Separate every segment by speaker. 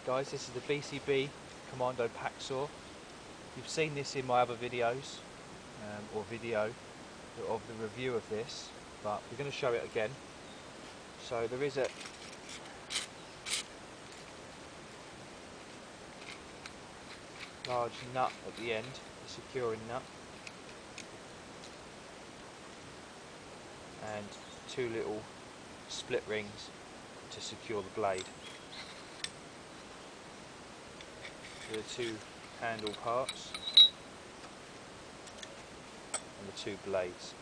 Speaker 1: Guys, this is the BCB Commando pack saw. You've seen this in my other videos, or video of the review of this, but we're going to show it again. So there is a large nut at the end, a securing nut, and two little split rings to secure the blade. The two handle parts and the two blades.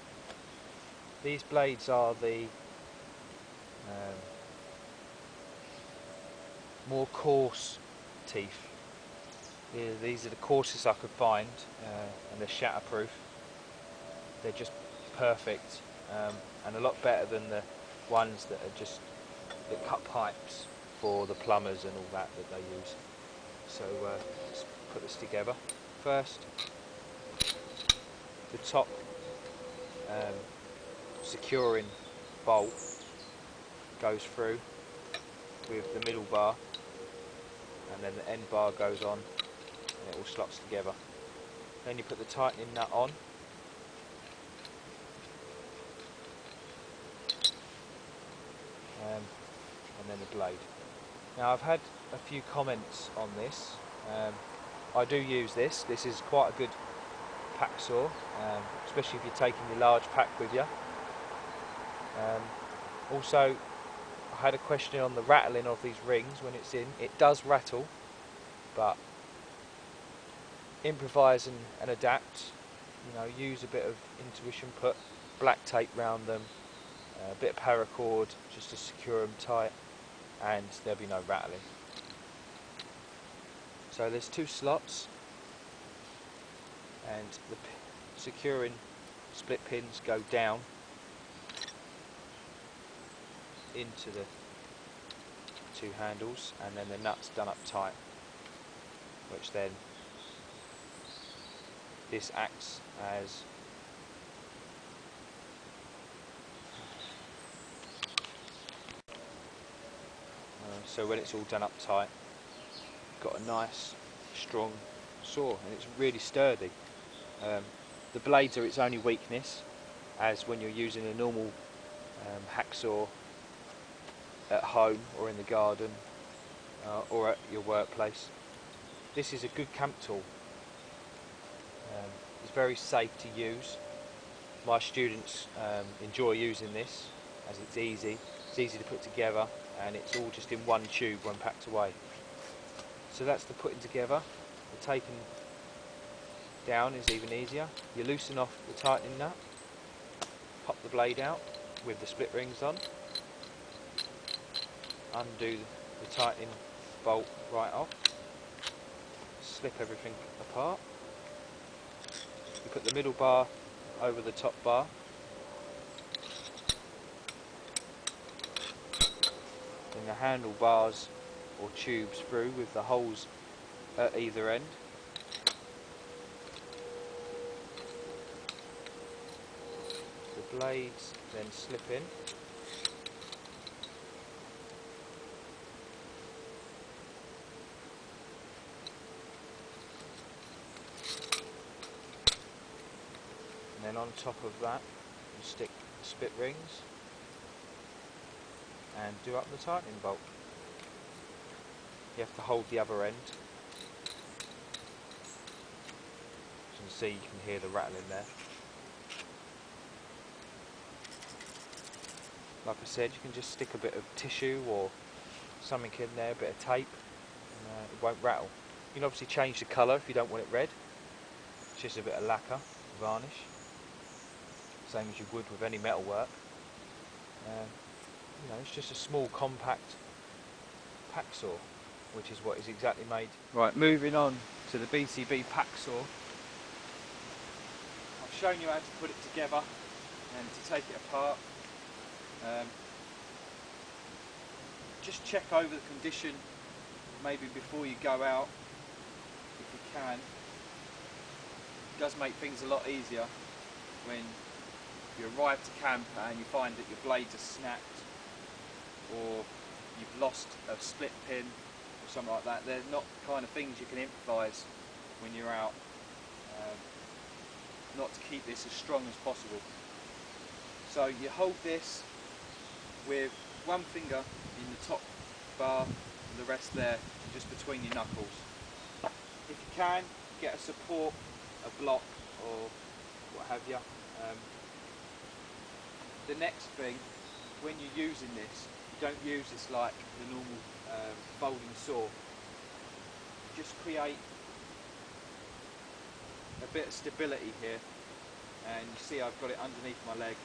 Speaker 1: These blades are the more coarse teeth. These are the coarsest I could find, and they're shatterproof. They're just perfect, and a lot better than the ones that are just that cut pipes for the plumbers and all that they use. So let's put this together. First, the top securing bolt goes through with the middle bar, and then the end bar goes on, and it all slots together. Then you put the tightening nut on, and then the blade. Now I've had a few comments on this. I do use this. This is quite a good pack saw, especially if you're taking your large pack with you. Also, I had a question on the rattling of these rings when it's in. It does rattle, but improvise and adapt. You know, use a bit of intuition. Put black tape round them, a bit of paracord just to secure them tight, and there'll be no rattling. So there's two slots, and the securing split pins go down into the two handles, and then the nut's done up tight, which then this acts as so when it's all done up tight, you've got a nice strong saw, and it's really sturdy. The blades are its only weakness, as when you're using a normal hacksaw at home or in the garden or at your workplace. This is a good camp tool. It's very safe to use. My students enjoy using this as it's easy to put together, and it's all just in one tube when packed away. So that's the putting together. The taking down is even easier. You loosen off the tightening nut, pop the blade out with the split rings on, undo the tightening bolt right off, slip everything apart. You put the middle bar over the top bar, then the handlebars or tubes through with the holes at either end. The blades then slip in. And then on top of that, you stick the split rings and do up the tightening bolt. You have to hold the other end. As you can see, you can hear the rattling there. Like I said, you can just stick a bit of tissue or something in there, a bit of tape, and it won't rattle. You can obviously change the colour if you don't want it red. It's just a bit of lacquer, varnish, same as you would with any metal work. You know, it's just a small compact pack saw, which is what is exactly made. Right, moving on to the BCB pack saw. I've shown you how to put it together and to take it apart. Just check over the condition maybe before you go out, if you can. It does make things a lot easier when you arrive to camp and you find that your blades are snapped, or you've lost a split pin or something like that. They're not the kind of things you can improvise when you're out. Not to keep this as strong as possible. So you hold this with one finger in the top bar and the rest there just between your knuckles. If you can, get a support, a block or what have you. The next thing, when you're using this, you don't use this like the normal folding saw. Just create a bit of stability here, and you see I've got it underneath my leg,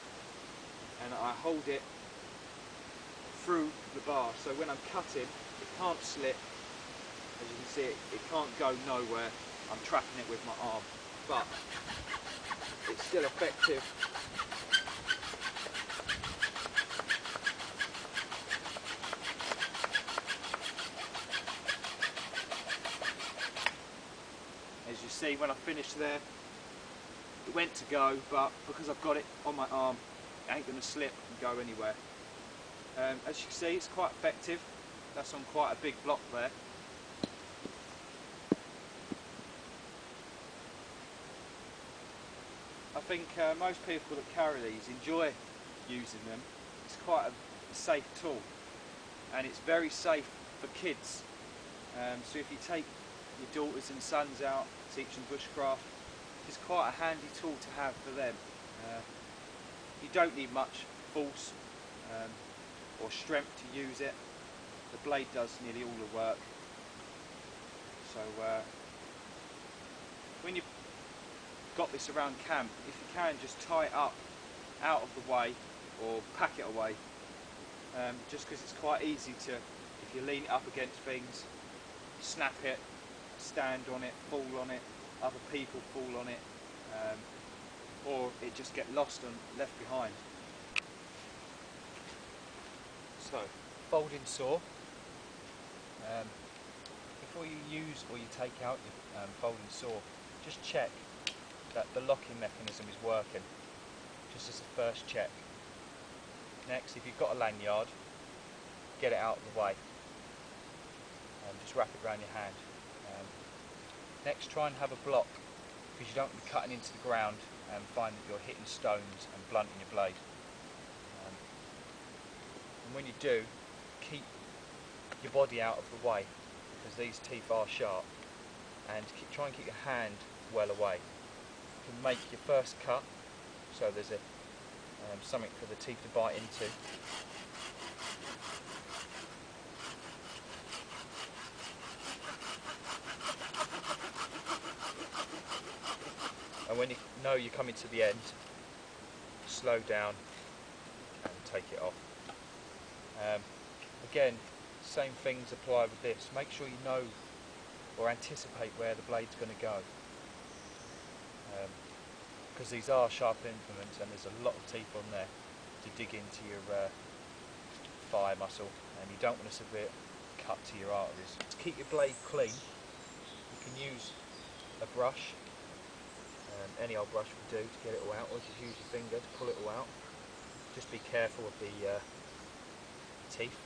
Speaker 1: and I hold it through the bar, so when I'm cutting it can't slip. As you can see, it can't go nowhere. I'm trapping it with my arm, but it's still effective. As you see, when I finished there, it went to go, but because I've got it on my arm, it ain't going to slip and go anywhere. As you can see, it's quite effective. That's on quite a big block there. I think most people that carry these enjoy using them. It's quite a safe tool, and it's very safe for kids. So if you take your daughters and sons out, teach them bushcraft, it's quite a handy tool to have for them. You don't need much force or strength to use it. The blade does nearly all the work. So when you've got this around camp, if you can, just tie it up out of the way or pack it away, just because it's quite easy to, if you lean it up against things, snap it, stand on it, fall on it, other people fall on it, or it just get lost and left behind. So, folding saw. Before you use or you take out your folding saw, just check that the locking mechanism is working, just as a first check. Next, if you've got a lanyard, get it out of the way. Just wrap it around your hand. Next, try and have a block, because you don't want to be cutting into the ground and find that you're hitting stones and blunting your blade. And when you do, keep your body out of the way, because these teeth are sharp, and try and keep your hand well away. You can make your first cut, so there's a something for the teeth to bite into. And when you know you're coming to the end, slow down and take it off. Again, same things apply with this. Make sure you know or anticipate where the blade's going to go, because these are sharp implements and there's a lot of teeth on there to dig into your thigh muscle, and you don't want a severe cut to your arteries. To keep your blade clean, you can use a brush, any old brush will do to get it all out, or just use your finger to pull it all out. Just be careful of the teeth,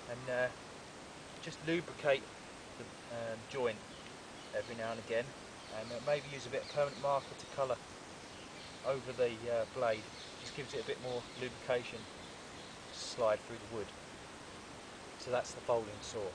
Speaker 1: and just lubricate the joint every now and again, and maybe use a bit of permanent marker to colour over the blade. Just gives it a bit more lubrication to slide through the wood. So that's the folding saw.